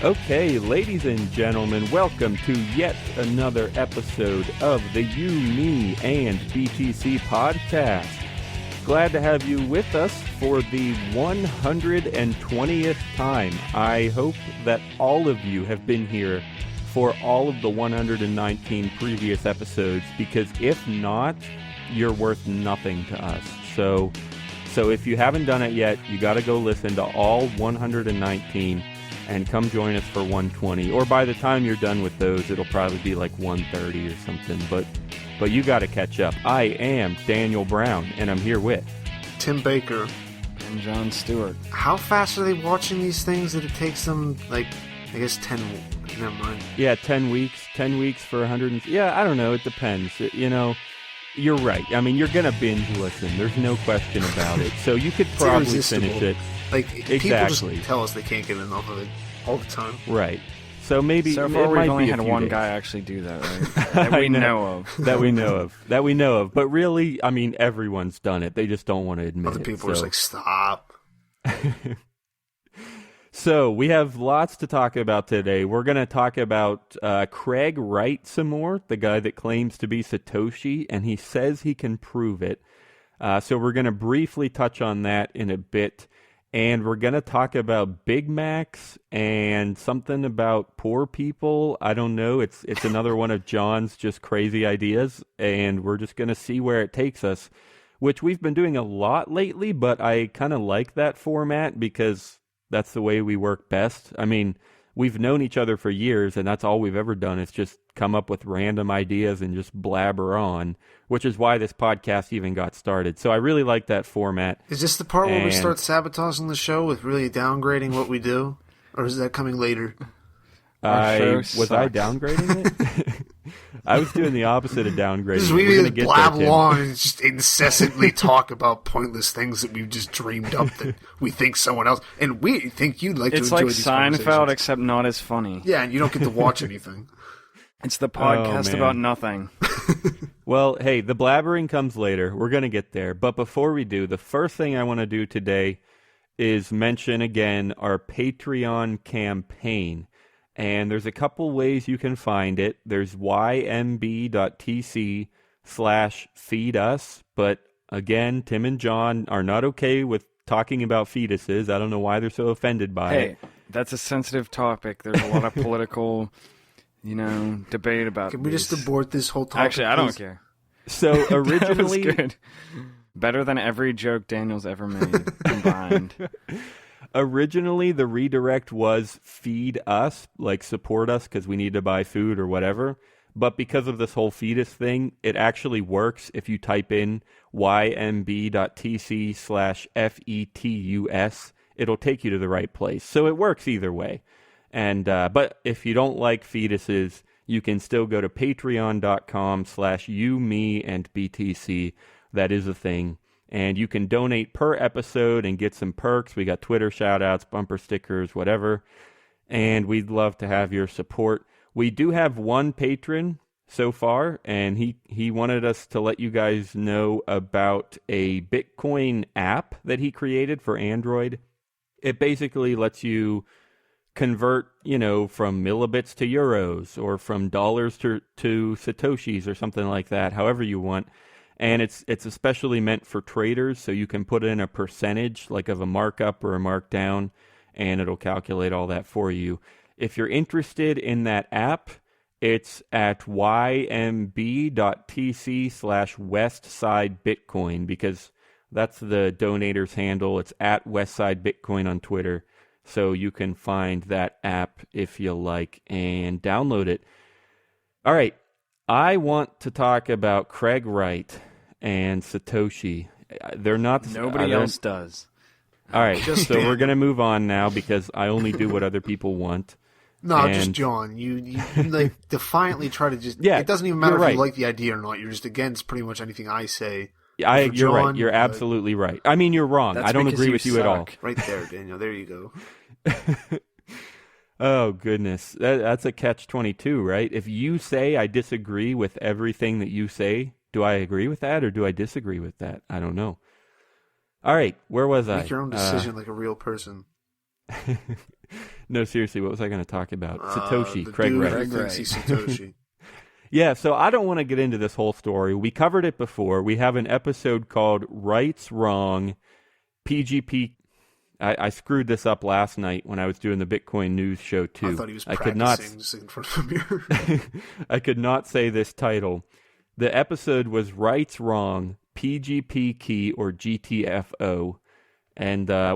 Okay, ladies and gentlemen, welcome to yet another episode of the You, Me, and BTC podcast. Glad to have you with us for the 120th time. I hope that all of you have been here for all of the 119 previous episodes, because if not, you're worth nothing to us. So if you haven't done it yet, you got to go listen to all 119 and come join us for 120. Or by the time you're done with those, it'll probably be like 130 or something. But you got to catch up. I am Daniel Brown, and I'm here with Tim Baker and John Stuart. How fast are they watching these things that it takes them, like, I guess 10... Never mind. Yeah, 10 weeks. 10 weeks for 100... Yeah, I don't know. It depends. You're right. I mean, you're going to binge listen. There's no question about it. So you could probably finish it. Like, people just tell us they can't get enough of it all the time. Right. So maybe so far we've only had one guy actually do that, right? That we know of. That we know of. But really, I mean, everyone's done it. They just don't want to admit it. Other people are just like, stop. So we have lots to talk about today. We're going to talk about Craig Wright some more, the guy that claims to be Satoshi, and he says he can prove it. So we're going to briefly touch on that in a bit. And we're going to talk about Big Macs and something about poor people. I don't know. It's another one of John's just crazy ideas. And we're just going to see where it takes us, which we've been doing a lot lately. But I kind of like that format because that's the way we work best. I mean, we've known each other for years, and that's all we've ever done is just come up with random ideas and just blabber on, which is why this podcast even got started. So I really like that format. Is this the part where we start sabotaging the show with really downgrading what we do? Or is that coming later? Was I downgrading it? I was doing the opposite of downgrading. We blab along and just incessantly talk about pointless things that we've just dreamed up that we think someone else, and we think you'd like to enjoy these conversations. It's like Seinfeld, except not as funny. Yeah, and you don't get to watch anything. It's the podcast about nothing. Well, hey, the blabbering comes later. We're going to get there. But before we do, the first thing I want to do today is mention again our Patreon campaign. And there's a couple ways you can find it. There's ymb.tc/feedus. But again, Tim and John are not okay with talking about fetuses. I don't know why they're so offended by it. Hey, that's a sensitive topic. There's a lot of political, debate about Can we just abort this whole topic? Actually, I don't care. So originally... That was good. Better than every joke Daniel's ever made combined. Originally, the redirect was feed us, like support us because we need to buy food or whatever. But because of this whole fetus thing, it actually works if you type in ymb.tc/fetus. It'll take you to the right place. So it works either way. And but if you don't like fetuses, you can still go to patreon.com/you, me, and BTC. That is a thing. And you can donate per episode and get some perks. We got Twitter shout-outs, bumper stickers, whatever. And we'd love to have your support. We do have one patron so far, and he wanted us to let you guys know about a Bitcoin app that he created for Android. It basically lets you convert, from millibits to euros or from dollars to Satoshis or something like that, however you want. And it's especially meant for traders, so you can put in a percentage, like of a markup or a markdown, and it'll calculate all that for you. If you're interested in that app, it's at ymb.tc/westsidebitcoin, because that's the donator's handle. It's at westsidebitcoin on Twitter, so you can find that app if you like and download it. All right, I want to talk about Craig Wright and Satoshi. They're not... Nobody else does. All right, so we're going to move on now because I only do what other people want. No, just John. You like defiantly try to just... Yeah, it doesn't even matter if you like the idea or not. You're just against pretty much anything I say. You're John, right. You're absolutely right. I mean, you're wrong. I don't agree with you at all. Right there, Daniel. There you go. Oh, goodness. That's a catch-22, right? If you say I disagree with everything that you say, do I agree with that or do I disagree with that? I don't know. All right, where was I? Make your own decision like a real person. No, seriously, what was I going to talk about? Satoshi, the Craig dude Wright. who thinks he's Satoshi. Yeah, so I don't want to get into this whole story. We covered it before. We have an episode called Right's Wrong, PGP. I screwed this up last night when I was doing the Bitcoin news show, too. I thought he was practicing just in front of a mirror. I could not say this title. The episode was Right's Wrong, PGP key, or GTFO. And, I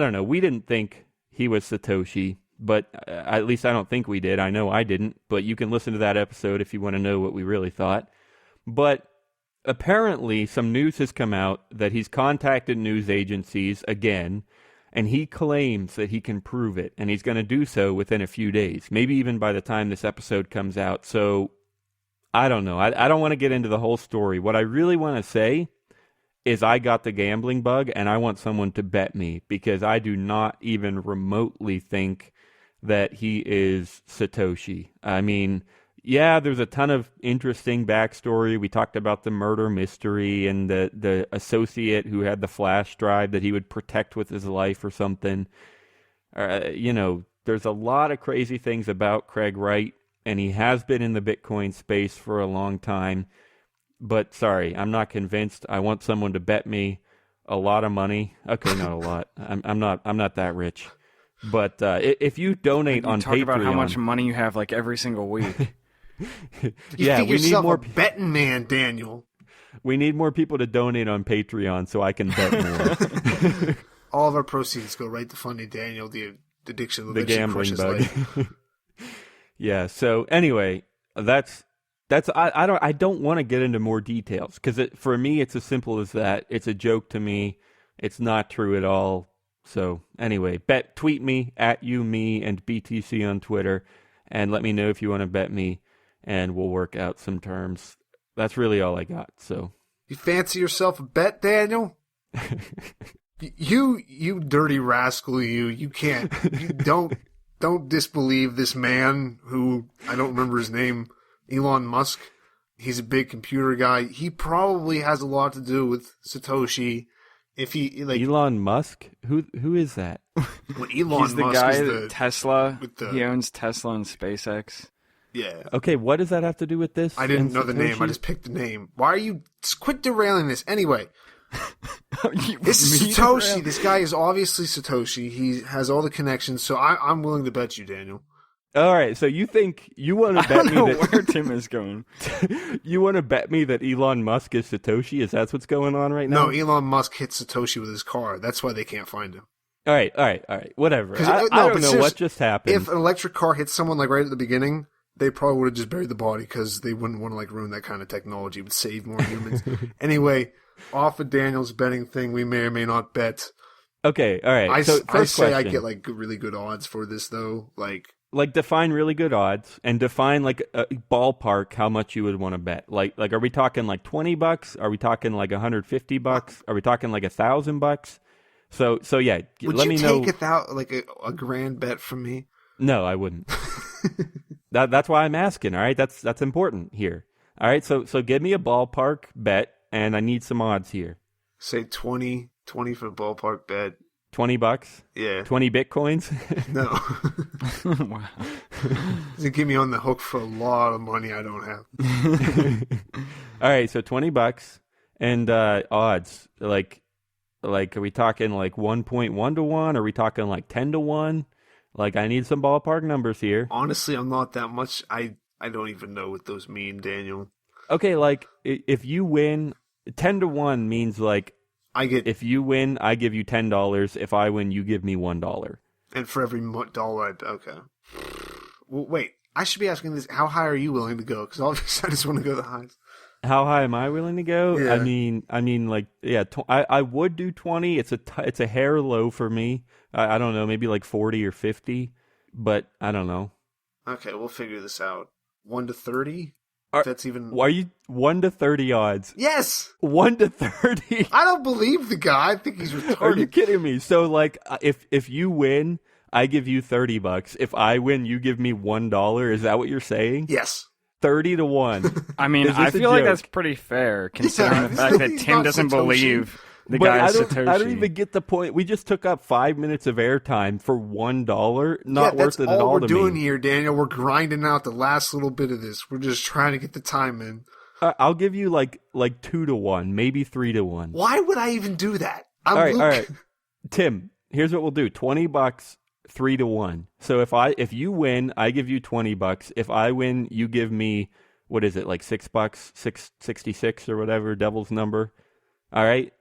don't know. We didn't think he was Satoshi, but at least I don't think we did. I know I didn't, but you can listen to that episode if you want to know what we really thought. But apparently some news has come out that he's contacted news agencies again, and he claims that he can prove it, and he's going to do so within a few days, maybe even by the time this episode comes out. So I don't know. I don't want to get into the whole story. What I really want to say is I got the gambling bug, and I want someone to bet me, because I do not even remotely think that he is Satoshi. I mean, yeah, there's a ton of interesting backstory. We talked about the murder mystery and the associate who had the flash drive that he would protect with his life or something. There's a lot of crazy things about Craig Wright, and he has been in the Bitcoin space for a long time. But sorry, I'm not convinced. I want someone to bet me a lot of money. Okay, not a lot. I'm not that rich. But if you donate on Patreon, talk about how much money you have like every single week. You think yourself a betting man, Daniel. We need more people to donate on Patreon so I can bet more. All of our proceeds go right to funding Daniel the addiction of the gambling bug. Yeah. So anyway, that's I don't want to get into more details because for me it's as simple as that. It's a joke to me. It's not true at all. So anyway, tweet me at me and BTC on Twitter, and let me know if you want to bet me, and we'll work out some terms. That's really all I got. So you fancy yourself a bet, Daniel? You dirty rascal! You can't. You don't disbelieve this man who I don't remember his name. Elon Musk. He's a big computer guy. He probably has a lot to do with Satoshi. If he Elon Musk, who is that? Well, Elon He's the Musk guy is Tesla. He owns Tesla and SpaceX. Yeah. Okay, what does that have to do with this? I didn't know the name. I just picked the name. Why are you quit derailing this? Anyway, this is Satoshi. This guy is obviously Satoshi. He has all the connections. So I'm willing to bet you, Daniel. All right, so you think you want to bet me that where Tim is going? You want to bet me that Elon Musk is Satoshi? Is that what's going on right now? No, Elon Musk hit Satoshi with his car. That's why they can't find him. All right. Whatever. I don't know what just happened. If an electric car hit someone like right at the beginning, they probably would have just buried the body because they wouldn't want to like ruin that kind of technology. It would save more humans. Anyway, off of Daniel's betting thing, we may or may not bet. Okay. All right. I say question. I get like really good odds for this though. Like define really good odds and define like a ballpark how much you would want to bet. Like are we talking like $20? Are we talking like $150? Are we talking like $1,000? So yeah, let me know. Would you take a grand bet from me? No, I wouldn't. That's why I'm asking. All right, that's important here. All right, so give me a ballpark bet, and I need some odds here. Say 20 for a ballpark bet. $20? Yeah. 20 Bitcoins? No. Wow. Does it get me on the hook for a lot of money I don't have? All right, so $20 and odds. Like are we talking like 1.1 to 1? Are we talking like 10 to 1? Like I need some ballpark numbers here. Honestly, I'm not that much. I don't even know what those mean, Daniel. Okay, like if you win, 10 to 1 means like if you win, I give you $10. If I win, you give me $1. And for every dollar, okay. Well, wait, I should be asking this. How high are you willing to go? Because obviously I just want to go the highest. How high am I willing to go? Yeah. I mean, like, yeah, I would do 20. It's a hair low for me. I don't know, maybe like 40 or 50, but I don't know. Okay, we'll figure this out. 1 to 30? That's even. Why are you 1 to 30 odds? Yes. 1 to 30. I don't believe the guy. I think he's retarded. Are you kidding me? So like, if you win, I give you $30. If I win, you give me $1. Is that what you're saying? Yes. 30 to 1. I mean, I feel like that's pretty fair considering the fact that Tim doesn't believe The But guy I is don't, Satoshi. I don't even get the point. We just took up 5 minutes of airtime for $1. Not worth it at all we're to doing me. here, Daniel. We're grinding out the last little bit of this. We're just trying to get the time in. I'll give you like 2 to 1, maybe 3 to 1. Why would I even do that? All right. Tim, here's what we'll do: $20, 3 to 1. So if you win, I give you $20. If I win, you give me, what is it, like $6, 666 or whatever, devil's number. All right.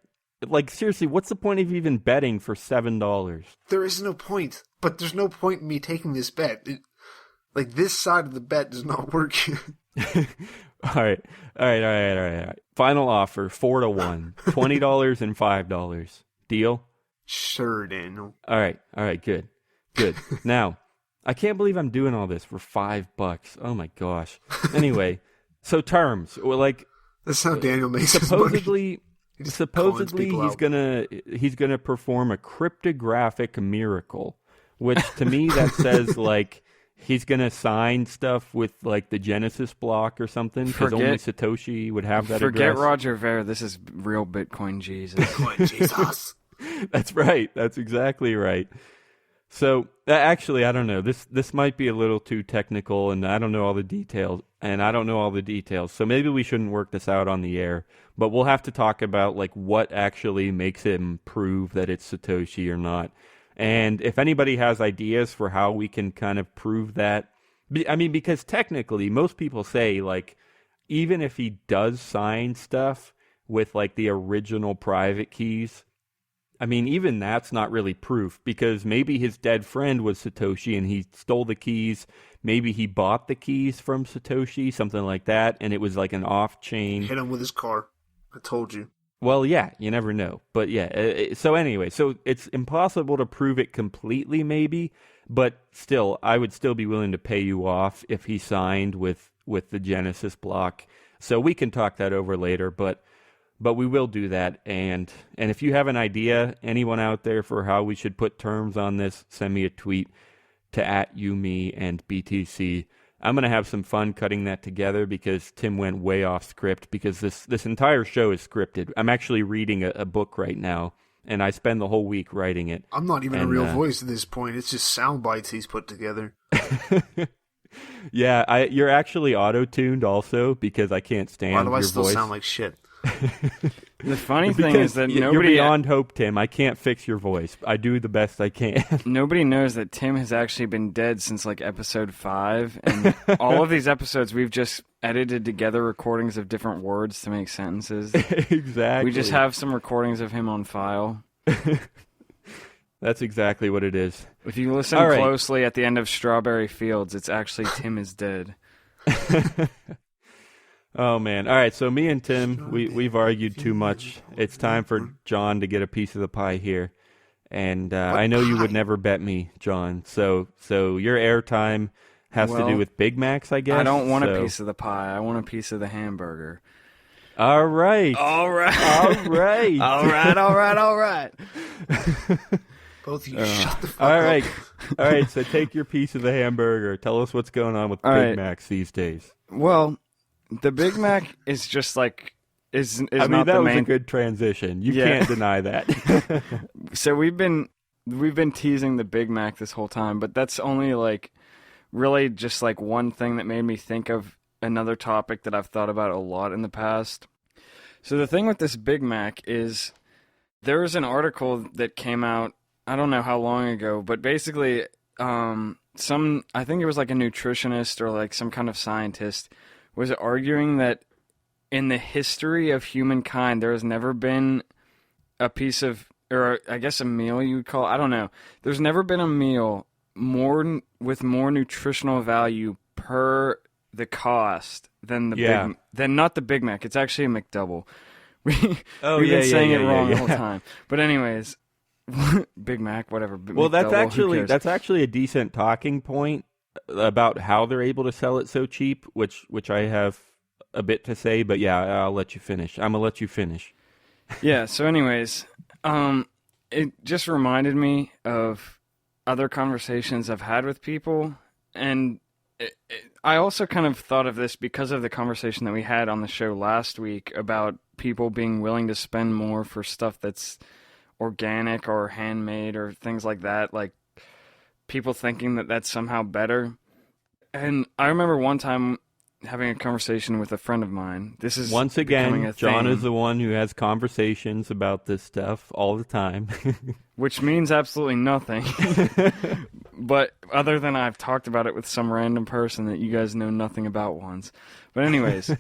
Like, seriously, what's the point of even betting for $7? There is no point. But there's no point in me taking this bet. This side of the bet does not work. All right. Final offer, 4 to 1. $20 and $5. Deal? Sure, Daniel. All right, good. Now, I can't believe I'm doing all this for $5. Oh my gosh. Anyway, so terms. Well, like, That's how Daniel makes his money. Supposedly calls he's gonna perform a cryptographic miracle, which to me that says like he's gonna sign stuff with like the Genesis block or something, because only Satoshi would have that Forget address. Roger Ver. This is real Bitcoin Jesus. Bitcoin Jesus. That's right. That's exactly right. So actually, I don't know. This might be a little too technical, and I don't know all the details. So maybe we shouldn't work this out on the air. But we'll have to talk about like what actually makes him prove that it's Satoshi or not. And if anybody has ideas for how we can kind of prove that, I mean, because technically most people say like even if he does sign stuff with like the original private keys, I mean, even that's not really proof, because maybe his dead friend was Satoshi and he stole the keys. Maybe he bought the keys from Satoshi, something like that, and it was like an off-chain. Hit him with his car. I told you. Well, yeah, you never know. But yeah, so anyway, so it's impossible to prove it completely maybe, but still, I would still be willing to pay you off if he signed with the Genesis block. So we can talk that over later, but we will do that. And if you have an idea, anyone out there, for how we should put terms on this, send me a tweet to @YouMe and BTC. I'm going to have some fun cutting that together, because Tim went way off script, because this entire show is scripted. I'm actually reading a book right now, and I spend the whole week writing it. I'm not even a real voice at this point. It's just sound bites he's put together. Yeah, you're actually auto-tuned also, because I can't stand your voice. Why do I still sound like shit? The funny thing is that you're nobody beyond hope, Tim. I can't fix your voice. I do the best I can. Nobody knows that Tim has actually been dead since like episode 5, and all of these episodes we've just edited together recordings of different words to make sentences. Exactly. We just have some recordings of him on file. That's exactly what it is. If you listen closely at the end of Strawberry Fields, it's actually Tim is dead. Oh, man. All right, so me and Tim, we've argued too much. It's time for John to get a piece of the pie here. And I know you would never bet me, John. So your airtime has to do with Big Macs, I guess? I don't want a piece of the pie. I want a piece of the hamburger. All right. All right. Both of you shut the fuck All up. right. All right, so take your piece of the hamburger. Tell us what's going on with Big Macs these days. Well, the Big Mac is just like is I mean, not that the was main. a good transition. You can't deny that. So we've been teasing the Big Mac this whole time, but that's only like really just like one thing that made me think of another topic that I've thought about a lot in the past. So the thing with this Big Mac is there was an article that came out, I don't know how long ago, but basically I think it was like a nutritionist or like some kind of scientist was arguing that in the history of humankind, there has never been a piece of, or I guess a meal you would call, I don't know. There's never been a meal with more nutritional value per the cost than not the Big Mac. It's actually a McDouble. We've been saying it wrong the whole time. But anyways, Big Mac, whatever. Well, McDouble, that's actually a decent talking point about how they're able to sell it so cheap, which I have a bit to say, but yeah, I'll let you finish. I'm gonna let you finish. Yeah, so anyways, it just reminded me of other conversations I've had with people, and I also kind of thought of this because of the conversation that we had on the show last week about people being willing to spend more for stuff that's organic or handmade or things like that, like people thinking that that's somehow better. And I remember one time having a conversation with a friend of mine. This is once becoming again, a John thing, is the one who has conversations about this stuff all the time. which means absolutely nothing. But other than I've talked about it with some random person that you guys know nothing about once. But anyways,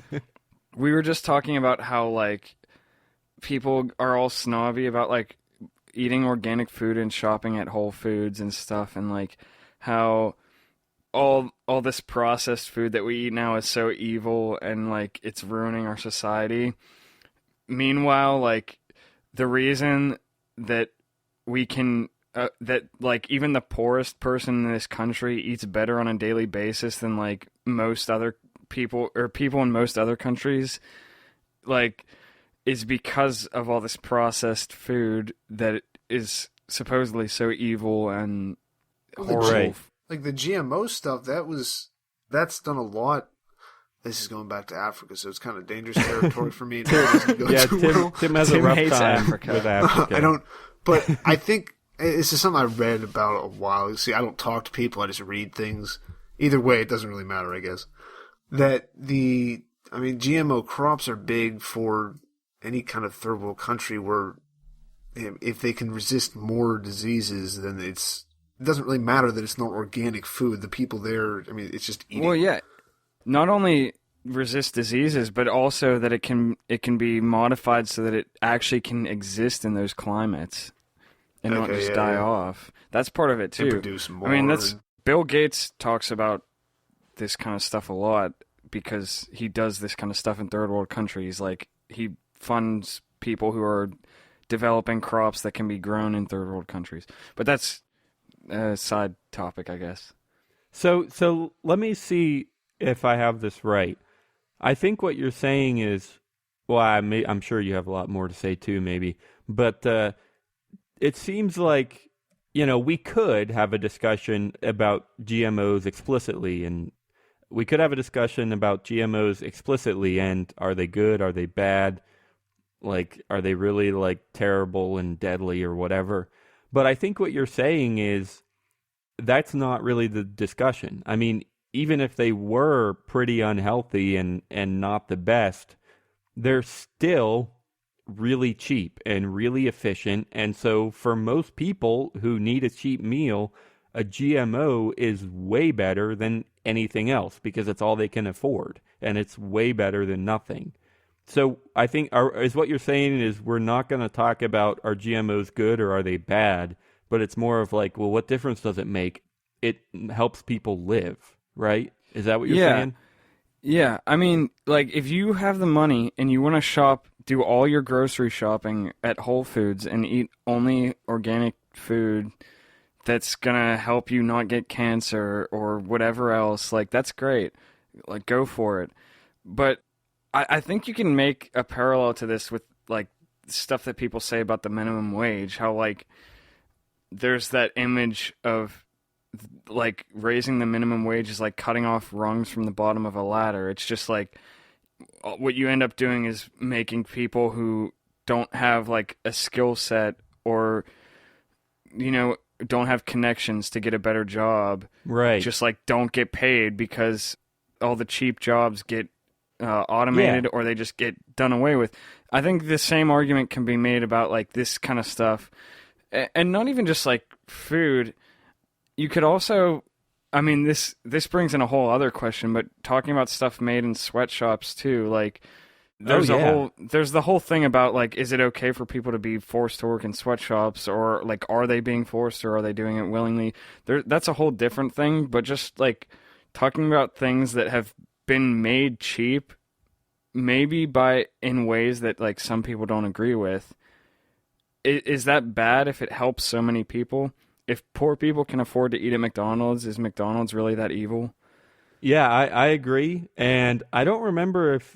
we were just talking about how like people are all snobby about like eating organic food and shopping at Whole Foods and stuff, and like how all this processed food that we eat now is so evil and like it's ruining our society. Meanwhile, like the reason that we can that like even the poorest person in this country eats better on a daily basis than like most other people or people in most other countries, like, is because of all this processed food that is supposedly so evil and horrible. Right. Like the GMO stuff, that's done a lot. This is going back to Africa, so it's kind of dangerous territory for me. Yeah, Tim has a Tim rough hates time Africa. with Africa. I don't, but I think this is something I read about a while. See, I don't talk to people; I just read things. Either way, it doesn't really matter, I guess. GMO crops are big for any kind of third world country where if they can resist more diseases, then it doesn't really matter that it's not organic food. The people there, it's just eating. Well, yeah, not only resist diseases, but also that it can be modified so that it actually can exist in those climates and not just die off. That's part of it too. And produce more. Bill Gates talks about this kind of stuff a lot because he does this kind of stuff in third world countries. Like he funds people who are developing crops that can be grown in third world countries. But that's a side topic, I guess. So let me see if I have this right. I think what you're saying is, well, I'm sure you have a lot more to say too, maybe, but it seems like, we could have a discussion about GMOs explicitly, and we could have a discussion about GMOs explicitly, and are they good, are they bad, like, are they really, like, terrible and deadly or whatever? But I think what you're saying is that's not really the discussion. I mean, even if they were pretty unhealthy and not the best, they're still really cheap and really efficient. And so for most people who need a cheap meal, a GMO is way better than anything else because it's all they can afford. And it's way better than nothing. So I think is what you're saying is we're not going to talk about are GMOs good or are they bad, but it's more of like, well, what difference does it make? It helps people live, right? Is that what you're saying? Yeah. I mean, like if you have the money and you want to do all your grocery shopping at Whole Foods and eat only organic food that's going to help you not get cancer or whatever else, like that's great. Like go for it. But I think you can make a parallel to this with like stuff that people say about the minimum wage, how like there's that image of like raising the minimum wage is like cutting off rungs from the bottom of a ladder. It's just like what you end up doing is making people who don't have like a skill set or don't have connections to get a better job, right? Just like don't get paid because all the cheap jobs get automated or they just get done away with. I think the same argument can be made about like this kind of stuff, and not even just like food. You could also, I mean, this brings in a whole other question, but talking about stuff made in sweatshops too, like there's the whole thing about like, is it okay for people to be forced to work in sweatshops, or like, are they being forced or are they doing it willingly? That's a whole different thing, but just like talking about things that have been made cheap, maybe in ways that like some people don't agree with. Is that bad if it helps so many people? If poor people can afford to eat at McDonald's, is McDonald's really that evil? Yeah, I agree. And I don't remember if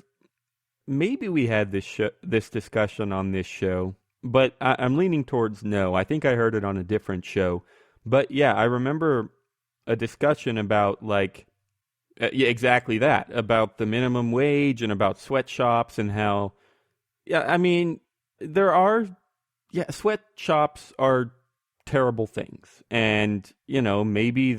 maybe we had this discussion on this show, but I'm leaning towards no. I think I heard it on a different show. But yeah, I remember a discussion about like Yeah, exactly that, about the minimum wage and about sweatshops and how, yeah, I mean, there are, yeah, sweatshops are terrible things. And, maybe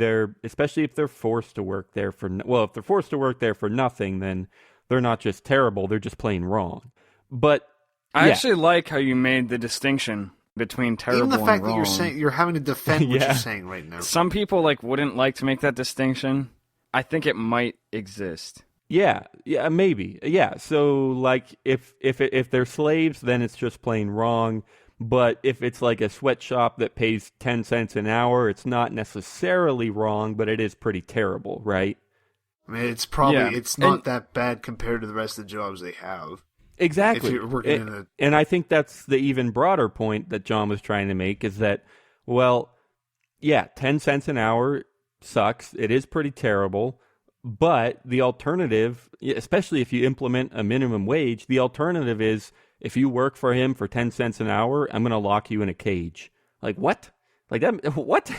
especially if they're forced to work there if they're forced to work there for nothing, then they're not just terrible, they're just plain wrong. But I yeah. actually like how you made the distinction between terrible and wrong. Even the fact that you're saying, you're having to defend what Yeah. you're saying right now. Some people wouldn't like to make that distinction. I think it might exist. Yeah, maybe. Yeah, so like if they're slaves, then it's just plain wrong. But if it's like a sweatshop that pays 10 cents an hour, it's not necessarily wrong, but it is pretty terrible, right? I mean, it's not And that bad compared to the rest of the jobs they have. Exactly. If you're working in a... And I think that's the even broader point that John was trying to make is that, well, yeah, 10 cents an hour sucks. It is pretty terrible. But the alternative, especially if you implement a minimum wage, the alternative is if you work for him for 10 cents an hour, I'm going to lock you in a cage. Like, what? Like that? What?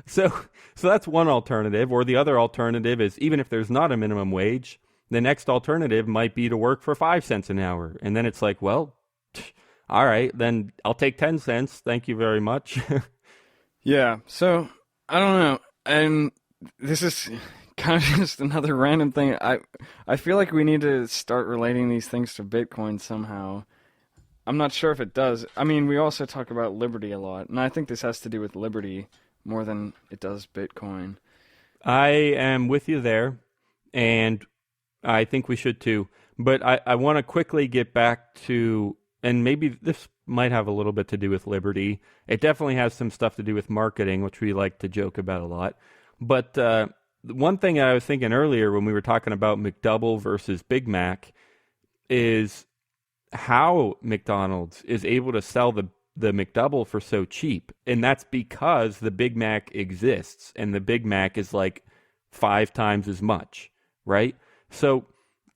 So that's one alternative. Or the other alternative is even if there's not a minimum wage, the next alternative might be to work for 5 cents an hour. And then it's like, well, all right, then I'll take 10 cents. Thank you very much. yeah, so I don't know. And this is kind of just another random thing. I feel like we need to start relating these things to Bitcoin somehow. I'm not sure if it does. I mean, we also talk about liberty a lot, and I think this has to do with liberty more than it does Bitcoin. I am with you there, and I think we should too. But I want to quickly get back to, and maybe this might have a little bit to do with liberty. It definitely has some stuff to do with marketing, which we like to joke about a lot. But one thing I was thinking earlier when we were talking about McDouble versus Big Mac is how McDonald's is able to sell the McDouble for so cheap. And that's because the Big Mac exists, and the Big Mac is like 5 times as much, right? So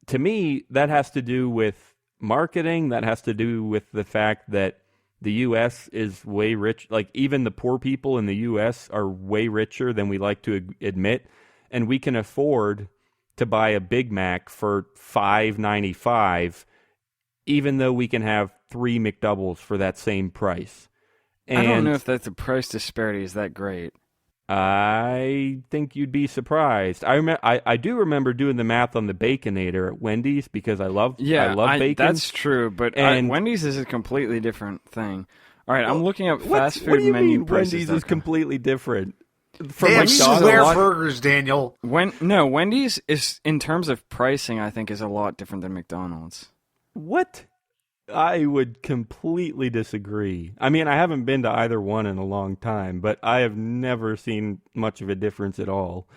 to me, that has to do with marketing. That has to do with the fact that the U.S. is way rich. Like, even the poor people in the U.S. are way richer than we like to admit. And we can afford to buy a Big Mac for $5.95, even though we can have 3 McDoubles for that same price. And I don't know if the price disparity is that great. I think you'd be surprised. I do remember doing the math on the Baconator at Wendy's because I love bacon. That's true, but Wendy's is a completely different thing. All right, I'm looking up fast food what do you menu mean prices. Wendy's is completely different from They have McDonald's? square burgers, Daniel. Wendy's is, in terms of pricing, I think is a lot different than McDonald's. What? I would completely disagree. I mean, I haven't been to either one in a long time, but I have never seen much of a difference at all.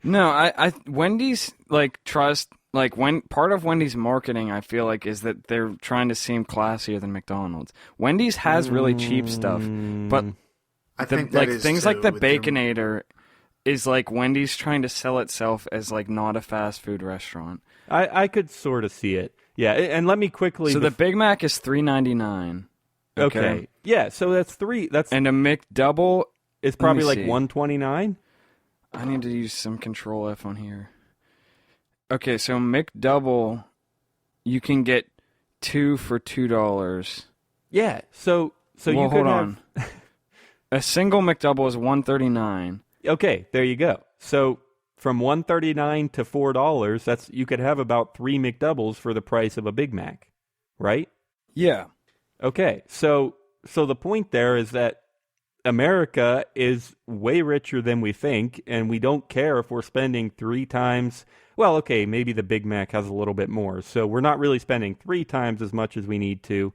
No, I Wendy's part of Wendy's marketing, I feel like, is that they're trying to seem classier than McDonald's. Wendy's has really cheap stuff, but I think that is things too, like the with their- Baconator is like Wendy's trying to sell itself as like not a fast food restaurant. I could sort of see it. Yeah, and let me quickly... So the Big Mac is $3.99. Okay. Yeah, so that's 3... And a McDouble is probably like see. $1.29. I need to use some Control F on here. Okay, so McDouble, you can get 2 for $2. Yeah, so well, you could hold have... on. A single McDouble is $1.39. Okay, there you go. So from $1.39 to $4, you could have about 3 McDoubles for the price of a Big Mac, right? Yeah. Okay, so the point there is that America is way richer than we think, and we don't care if we're spending 3 times. Well, okay, maybe the Big Mac has a little bit more, so we're not really spending 3 times as much as we need to.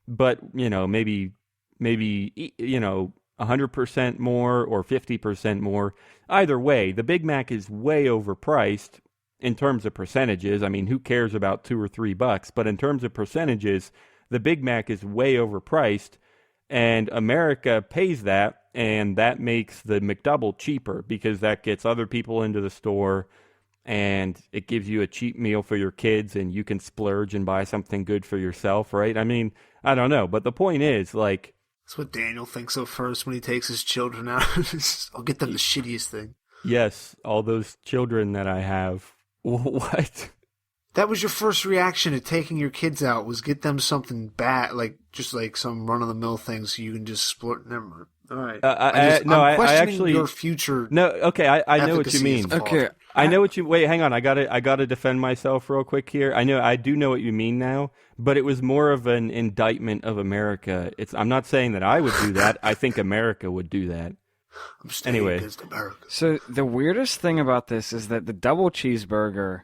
But maybe 100% more or 50% more. Either way, the Big Mac is way overpriced in terms of percentages. I mean, who cares about $2 or $3? But in terms of percentages, the Big Mac is way overpriced, and America pays that, and that makes the McDouble cheaper because that gets other people into the store, and it gives you a cheap meal for your kids, and you can splurge and buy something good for yourself, right? I mean, I don't know, but the point is, like... That's what Daniel thinks of first when he takes his children out. I'll get them the shittiest thing. Yes, all those children that I have. What? That was your first reaction to taking your kids out, was get them something bad, like just like some run-of-the-mill thing so you can just splurt. Never mind. All right. I'm questioning actually your future. no. Okay, I know what you efficacy mean. as a father. Okay, I know what you. Wait, hang on. I gotta defend myself real quick here. I do know what you mean now, but it was more of an indictment of America. I'm not saying that I would do that. I think America would do that. I'm staying Anyway. against America. so the weirdest thing about this is that the double cheeseburger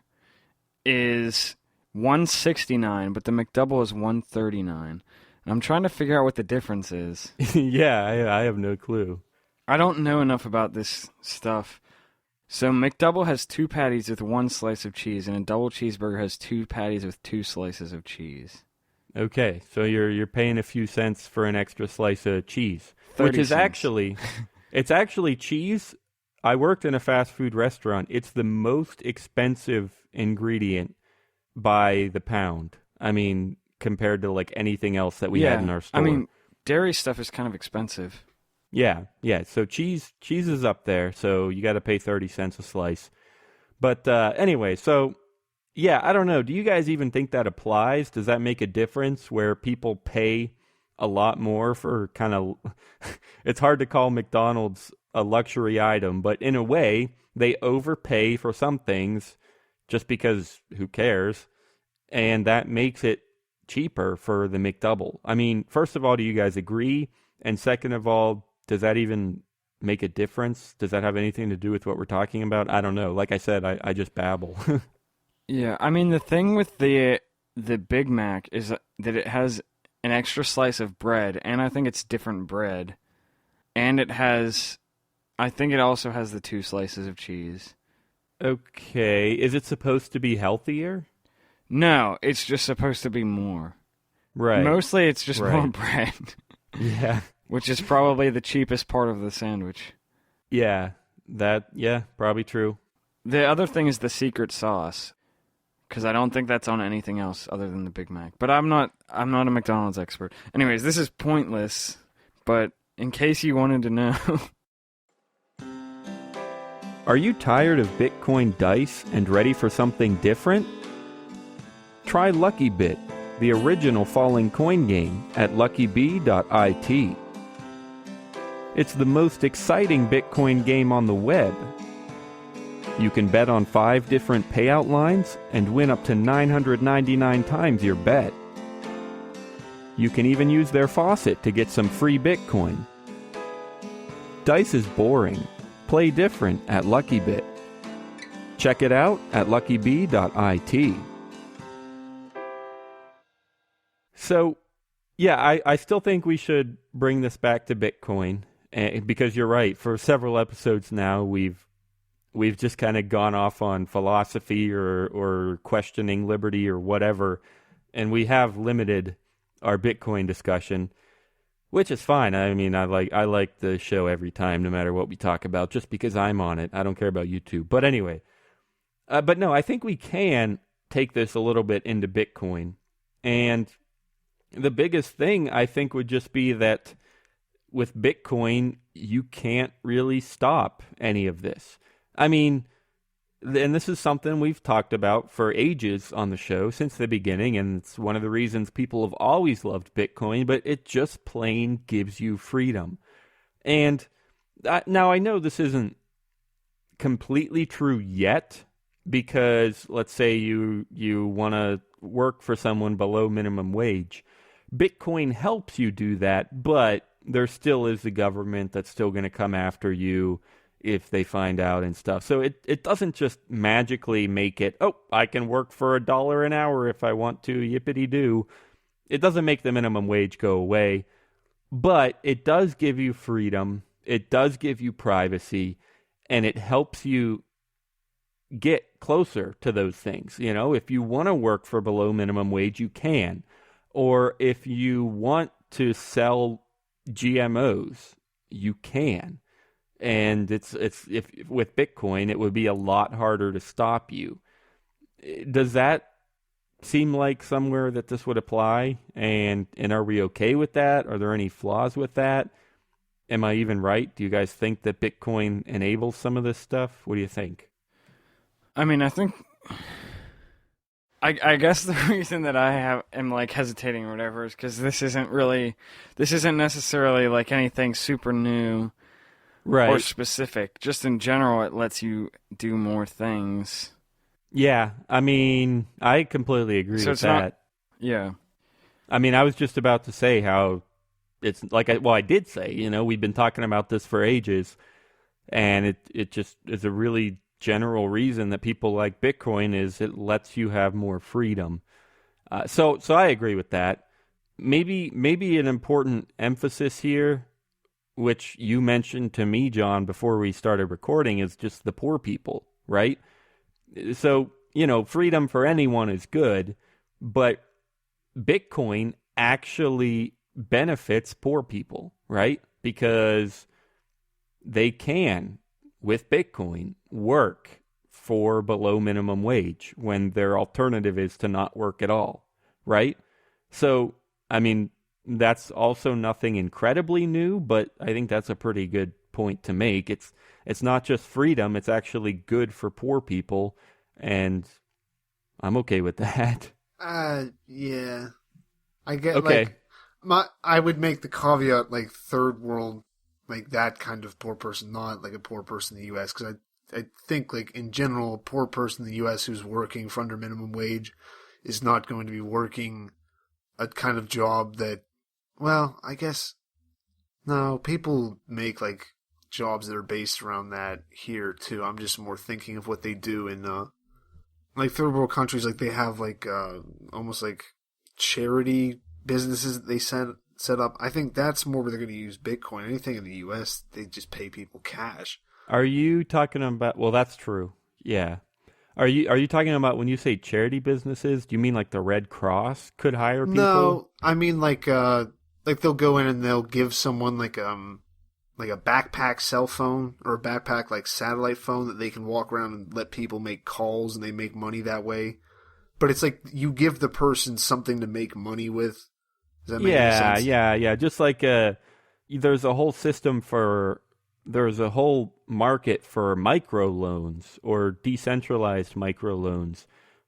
is $169, but the McDouble is $139. And I'm trying to figure out what the difference is. Yeah, I have no clue. I don't know enough about this stuff. So McDouble has 2 patties with 1 slice of cheese, and a double cheeseburger has 2 patties with 2 slices of cheese. Okay, so you're paying a few cents for an extra slice of cheese, 30 which is cents. actually it's actually cheese. I worked in a fast food restaurant. It's the most expensive ingredient by the pound. I mean, compared to like anything else that we had in our store. I mean, dairy stuff is kind of expensive. Yeah. So cheese is up there. So you got to pay 30 cents a slice. But anyway, so yeah, I don't know. Do you guys even think that applies? Does that make a difference where people pay a lot more for kind of? It's hard to call McDonald's a luxury item, but in a way, they overpay for some things just because who cares? And that makes it cheaper for the McDouble. I mean, first of all, do you guys agree? And second of all, does that even make a difference? Does that have anything to do with what we're talking about? I don't know. Like I said, I just babble. Yeah, I mean the thing with the Big Mac is that it has an extra slice of bread, and I think it's different bread, and I think it also has the 2 slices of cheese. Okay. Is it supposed to be healthier? No, it's just supposed to be more. Right. Mostly it's just more Right. bread, Yeah. which is probably the cheapest part of the sandwich. Yeah. Probably true. The other thing is the secret sauce, because I don't think that's on anything else other than the Big Mac. But I'm not a McDonald's expert. Anyways, this is pointless, but in case you wanted to know. Are you tired of Bitcoin dice and ready for something different? Try Lucky Bit, the original falling coin game, at luckybee.it. It's the most exciting Bitcoin game on the web. You can bet on 5 different payout lines and win up to 999 times your bet. You can even use their faucet to get some free Bitcoin. Dice is boring. Play different at Lucky Bit. Check it out at luckybee.it. So, yeah, I still think we should bring this back to Bitcoin, because you're right. For several episodes now, we've just kind of gone off on philosophy or questioning liberty or whatever, and we have limited our Bitcoin discussion, which is fine. I mean, I like the show every time, no matter what we talk about, just because I'm on it. I don't care about YouTube. But anyway, but no, I think we can take this a little bit into Bitcoin, and the biggest thing I think would just be that with Bitcoin, you can't really stop any of this. I mean, and this is something we've talked about for ages on the show since the beginning, and it's one of the reasons people have always loved Bitcoin, but it just plain gives you freedom. And now I know this isn't completely true yet, because let's say you want to work for someone below minimum wage. Bitcoin helps you do that, but there still is the government that's still going to come after you if they find out and stuff. So it doesn't just magically make it, oh, I can work for $1 an hour if I want to, yippity-doo. It doesn't make the minimum wage go away, but it does give you freedom, it does give you privacy, and it helps you get closer to those things. You know, if you want to work for below minimum wage, you can. Or if you want to sell GMOs, you can. And it's if with Bitcoin, it would be a lot harder to stop you. Does that seem like somewhere that this would apply? And are we okay with that? Are there any flaws with that? Am I even right? Do you guys think that Bitcoin enables some of this stuff? What do you think? I mean, I think, I guess the reason that am like hesitating or whatever is because this isn't necessarily like anything super new Right. or specific. Just in general, it lets you do more things. Yeah. I mean, I completely agree So with it's that. not, yeah. I mean, I was just about to say how it's like, I did say, we've been talking about this for ages, and it just is a really general reason that people like Bitcoin is it lets you have more freedom. So I agree with that. Maybe an important emphasis here, which you mentioned to me, John, before we started recording, is just the poor people, right? So, freedom for anyone is good, but Bitcoin actually benefits poor people, right? Because they can, with Bitcoin, work for below minimum wage when their alternative is to not work at all, right? So, I mean, that's also nothing incredibly new, but I think that's a pretty good point to make. It's not just freedom, it's actually good for poor people, and I'm okay with that. Yeah. I get Okay. I would make the caveat like third world, like that kind of poor person, not like a poor person in the U.S. Because I think like in general, a poor person in the U.S. who's working for under minimum wage is not going to be working a kind of job that, well, I guess no, people make like jobs that are based around that here too. I'm just more thinking of what they do in like third world countries, like they have like almost like charity businesses that they set up. I think that's more where they're going to use Bitcoin. Anything in the U.S., they just pay people cash. Are you talking about, well, that's true. Yeah. Are you talking about when you say charity businesses, do you mean like the Red Cross could hire people? No, I mean like they'll go in and they'll give someone like a backpack cell phone or a backpack like satellite phone that they can walk around and let people make calls and they make money that way. But it's like you give the person something to make money with. Does that make any sense? Yeah. Just like there's a whole system there's a whole market for microloans or decentralized microloans.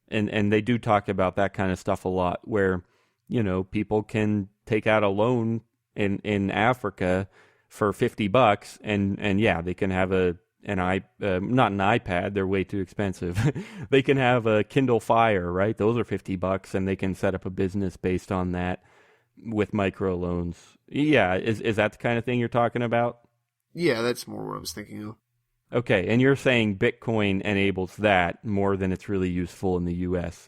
And they do talk about that kind of stuff a lot where, people can take out a loan in Africa for $50 and yeah, they can have not an iPad, they're way too expensive. They can have a Kindle Fire, right? Those are $50 and they can set up a business based on that with microloans. Yeah, is that the kind of thing you're talking about? Yeah, that's more what I was thinking of. Okay, and you're saying Bitcoin enables that more than it's really useful in the US.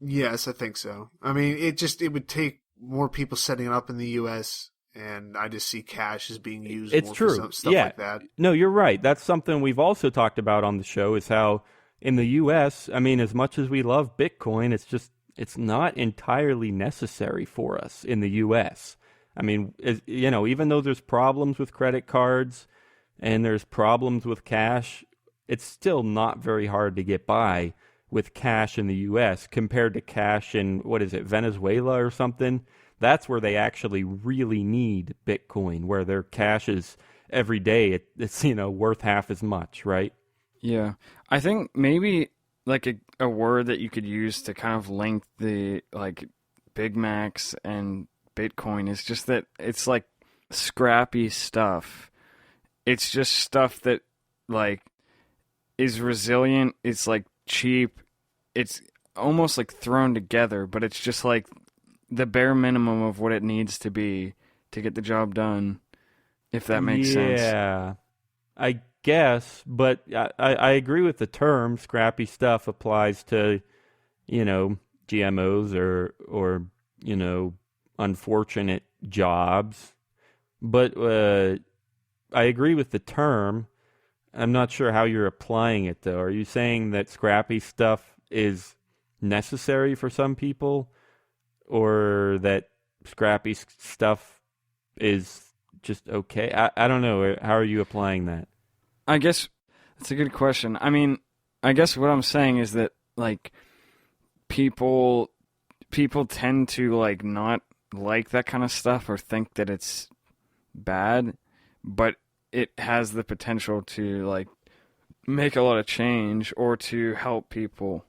Yes, I think so. I mean, it would take more people setting it up in the U.S. and I just see cash as being used It's more true. for stuff Yeah. like that. No, you're right. That's something we've also talked about on the show is how in the US, I mean, as much as we love Bitcoin, it's not entirely necessary for us in the US. I mean, even though there's problems with credit cards and there's problems with cash, it's still not very hard to get by with cash in the US compared to cash in, what is it, Venezuela or something? That's where they actually really need Bitcoin, where their cash is every day, it's worth half as much, right? Yeah. I think maybe like a word that you could use to kind of link the like Big Macs and Bitcoin is just that it's like scrappy stuff. It's just stuff that like is resilient, it's like cheap, it's almost like thrown together, but it's just like the bare minimum of what it needs to be to get the job done, if that makes sense. Yeah, I guess, but I agree with the term. Scrappy stuff applies to, GMOs or unfortunate jobs. But I agree with the term. I'm not sure how you're applying it, though. Are you saying that scrappy stuff is necessary for some people, or that scrappy stuff is just okay? I don't know. How are you applying that? I guess that's a good question. I mean, I guess what I'm saying is that like people tend to like not like that kind of stuff or think that it's bad, but it has the potential to like make a lot of change or to help people.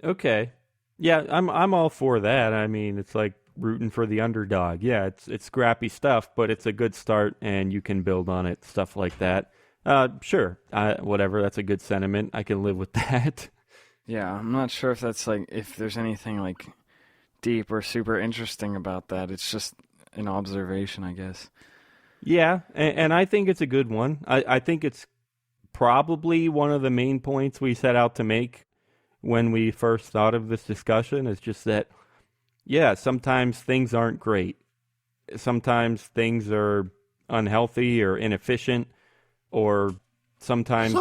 Okay. Yeah, I'm all for that. I mean, it's like rooting for the underdog. Yeah, it's scrappy stuff, but it's a good start, and you can build on it. Stuff like that. Sure. Whatever. That's a good sentiment. I can live with that. Yeah, I'm not sure if that's like if there's anything like deep or super interesting about that. It's just an observation, I guess. Yeah, and I think it's a good one. I think it's probably one of the main points we set out to make when we first thought of this discussion is just that, yeah, sometimes things aren't great. Sometimes things are unhealthy or inefficient, or sometimes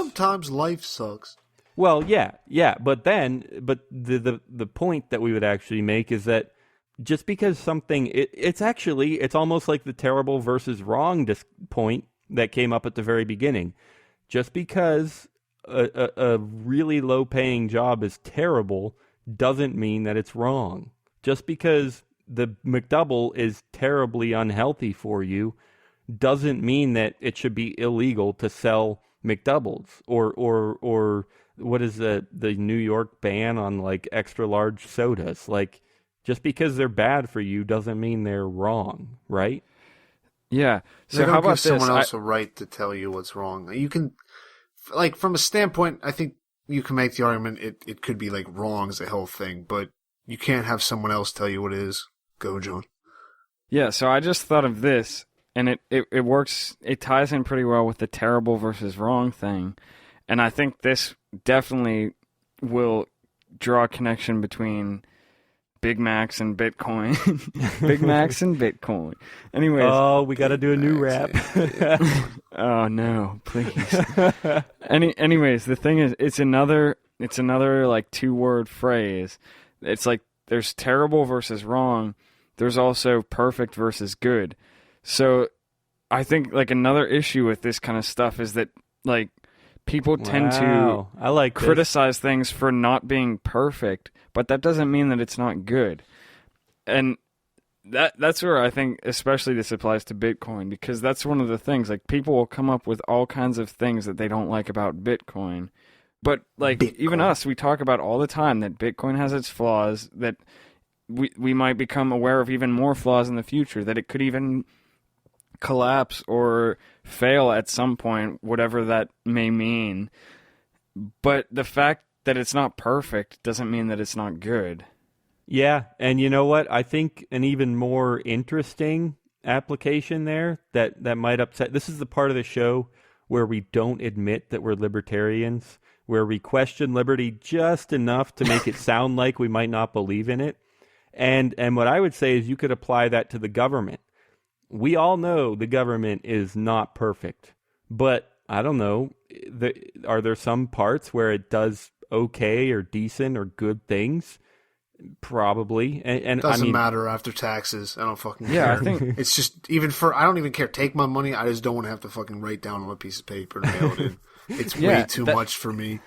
life sucks. Well, yeah, but the point that we would actually make is that just because something, it's almost like the terrible versus wrong point that came up at the very beginning. Just because a really low paying job is terrible doesn't mean that it's wrong. Just because the McDouble is terribly unhealthy for you doesn't mean that it should be illegal to sell McDoubles or what is the New York ban on like extra large sodas. Like, just because they're bad for you doesn't mean they're wrong, right? Yeah. So how about someone else a right to tell you what's wrong? You can, like, from a standpoint, I think you can make the argument it could be like wrong as a whole thing, but you can't have someone else tell you what it is. Go, John. Yeah, so I just thought of this, and it works, it ties in pretty well with the terrible versus wrong thing. And I think this definitely will draw a connection between Big Macs and Bitcoin. Big Macs and Bitcoin. Anyways. Oh, we got to do a new rap. Oh, no, please. Anyways, the thing is, it's another like 2-word phrase. It's like there's terrible versus wrong. There's also perfect versus good. So I think like another issue with this kind of stuff is that like people tend to criticize things for not being perfect, but that doesn't mean that it's not good. And that's where I think especially this applies to Bitcoin, because that's one of the things, like people will come up with all kinds of things that they don't like about Bitcoin. But like even us, we talk about all the time that Bitcoin has its flaws, that we might become aware of even more flaws in the future, that it could even collapse or fail at some point, whatever that may mean. But the fact that it's not perfect doesn't mean that it's not good. Yeah, and you know what? I think an even more interesting application there that might upset... This is the part of the show where we don't admit that we're libertarians, where we question liberty just enough to make it sound like we might not believe in it. And what I would say is you could apply that to the government. We all know the government is not perfect, but I don't know, are there some parts where it does okay or decent or good things? Probably. And doesn't matter after taxes. I don't fucking care. Yeah, I think it's just I don't even care. Take my money. I just don't want to have to fucking write down on a piece of paper to mail it in. It's way too much for me.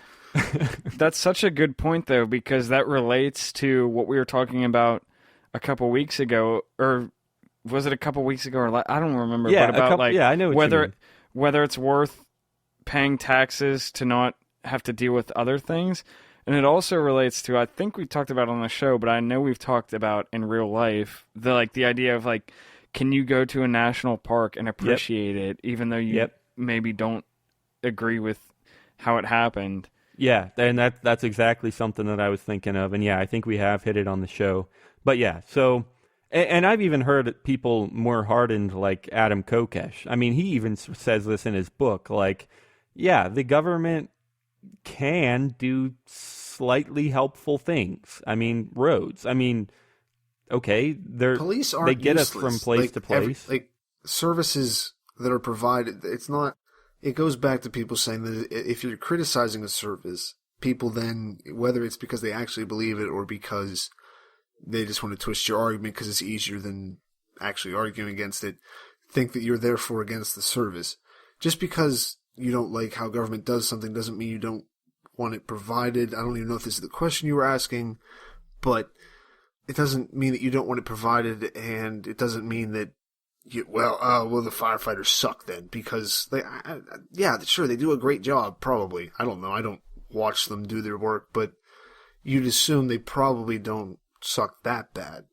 That's such a good point, though, because that relates to what we were talking about a couple weeks ago, or was it a couple weeks ago? Or I don't remember. Yeah, but about I know what you mean. Whether it's worth paying taxes to not have to deal with other things. And it also relates to, I think we talked about on the show, but I know we've talked about in real life, the idea of like, can you go to a national park and appreciate it, even though you maybe don't agree with how it happened? Yeah, and that's exactly something that I was thinking of. And yeah, I think we have hit it on the show. But yeah, so, and I've even heard people more hardened like Adam Kokesh. I mean, he even says this in his book, like, yeah, the government can do slightly helpful things. I mean, roads. I mean, okay, police aren't they get useless. us from place to place. Services that are provided, it's not. It goes back to people saying that if you're criticizing a service, people then, whether it's because they actually believe it or because they just want to twist your argument because it's easier than actually arguing against it, think that you're therefore against the service. Just because you don't like how government does something doesn't mean you don't want it provided. I don't even know if this is the question you were asking, but it doesn't mean that you don't want it provided, and it doesn't mean that Well, the firefighters suck then because sure, they do a great job. Probably, I don't know. I don't watch them do their work, but you'd assume they probably don't suck that bad,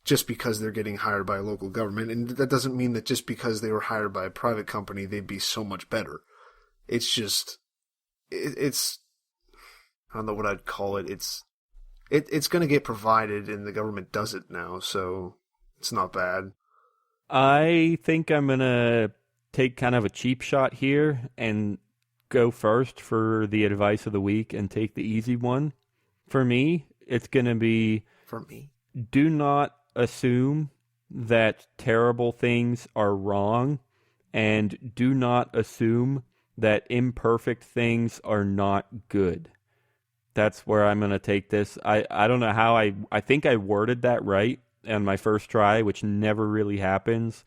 just because they're getting hired by a local government, and that doesn't mean that just because they were hired by a private company, they'd be so much better. It's just, it's I don't know what I'd call it. It's going to get provided, and the government does it now, so it's not bad. I think I'm going to take kind of a cheap shot here and go first for the advice of the week and take the easy one. For me, it's going to be... For me? Do not assume that terrible things are wrong, and do not assume that imperfect things are not good. That's where I'm going to take this. I don't know how I think I worded that right on my first try, which never really happens,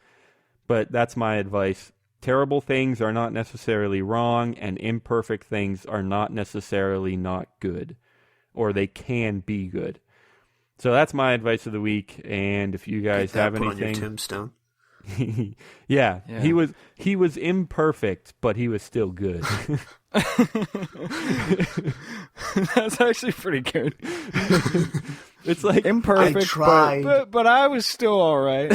but that's my advice. Terrible things are not necessarily wrong, and imperfect things are not necessarily not good, or they can be good. So that's my advice of the week, and if you guys have anything... Put on your tombstone. yeah, he was imperfect, but he was still good. That's actually pretty good. It's like imperfect, but I was still all right.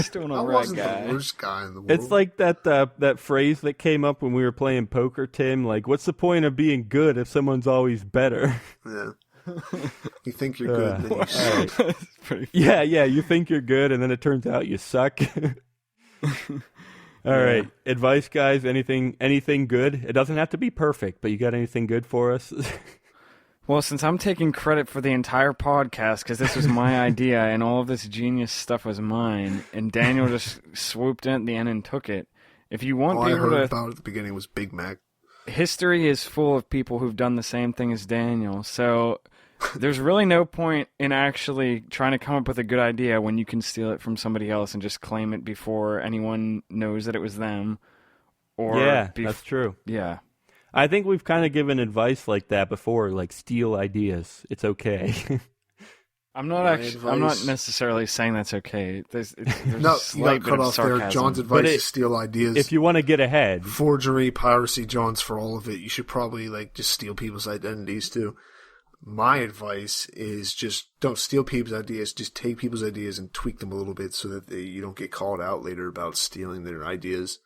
Still an all right guy. I wasn't the worst guy in the world. It's like that phrase that came up when we were playing poker, Tim. Like, what's the point of being good if someone's always better? Yeah. You think you're good, then you suck. Right. Yeah, you think you're good, and then it turns out you suck. All right. Advice, guys, anything good? It doesn't have to be perfect, but you got anything good for us? Well, since I'm taking credit for the entire podcast, because this was my idea, and all of this genius stuff was mine, and Daniel just swooped in at the end and took it. If you want people I heard about at the beginning was Big Mac. History is full of people who've done the same thing as Daniel, so there's really no point in actually trying to come up with a good idea when you can steal it from somebody else and just claim it before anyone knows that it was them. That's true. Yeah. I think we've kind of given advice like that before, like steal ideas. It's okay. I'm not necessarily saying that's okay. There's no, a slight bit cut of off sarcasm. there. John's advice is steal ideas. If you want to get ahead, forgery, piracy, John's for all of it. You should probably just steal people's identities too. My advice is just don't steal people's ideas. Just take people's ideas and tweak them a little bit so that you don't get called out later about stealing their ideas.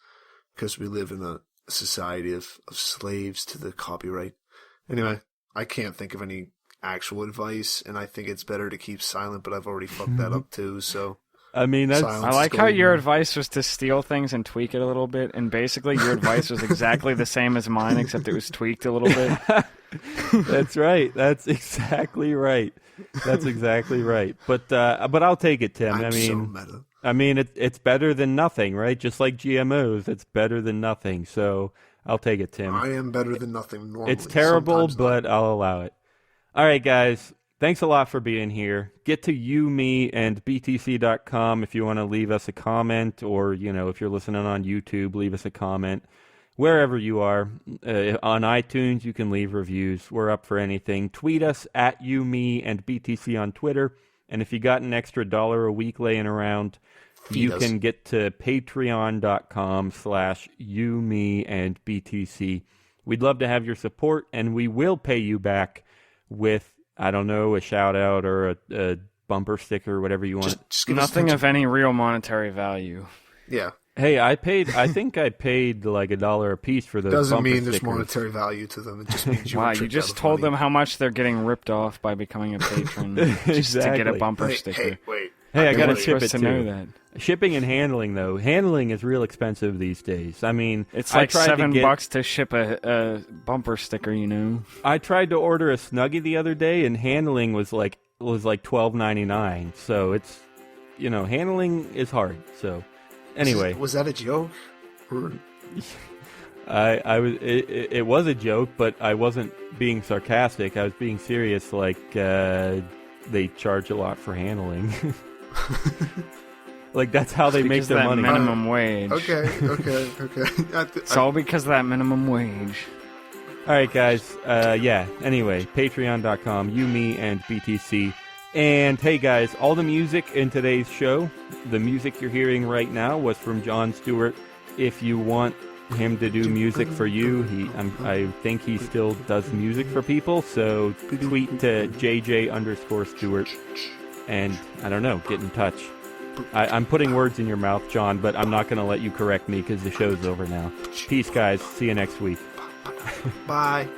Because we live in a society of slaves to the copyright. Anyway, I can't think of any actual advice, and I think it's better to keep silent, but I've already fucked that up too, so... I mean, I like how your advice was to steal things and tweak it a little bit, and basically your advice was exactly the same as mine, except it was tweaked a little bit. That's right. That's exactly right. But I'll take it, Tim. So meta. I mean, it's better than nothing, right? Just like GMOs, it's better than nothing. So I'll take it, Tim. I am better than nothing normally. It's terrible, but I'll allow it. All right, guys. Thanks a lot for being here. Get to you, me, and btc.com if you want to leave us a comment, or, if you're listening on YouTube, leave us a comment. Wherever you are, on iTunes, you can leave reviews. We're up for anything. Tweet us at you, me, and BTC on Twitter. And if you got an extra $1 a week laying around, you can get to patreon.com/you, me, and BTC. We'd love to have your support, and we will pay you back with, I don't know, a shout out or a bumper sticker, whatever you want. Just nothing of any real monetary value. Yeah. Hey, I think I paid like $1 a piece for those Doesn't bumper mean stickers. There's monetary value to them. It just means you Wow, you just told them how much they're getting ripped off by becoming a patron just to get a bumper sticker. Hey, wait. Hey, I gotta ship it to too. know that. Shipping and handling, though. Handling is real expensive these days. I mean, it's like $7 to ship a bumper sticker, I tried to order a Snuggie the other day, and handling was like $12.99. So it's, handling is hard. So anyway, was that a joke? It was a joke, but I wasn't being sarcastic. I was being serious. Like they charge a lot for handling. Like, that's how they make their money. Minimum wage. Okay. It's all because of that minimum wage. All right, guys. Anyway, patreon.com, you, me, and BTC. And hey guys, all the music in today's show, the music you're hearing right now was from John Stuart. If you want him to do music for you, I think he still does music for people, so tweet to JJ_Stewart and, I don't know, get in touch. I'm putting words in your mouth, John, but I'm not going to let you correct me because the show's over now. Peace, guys. See you next week. Bye.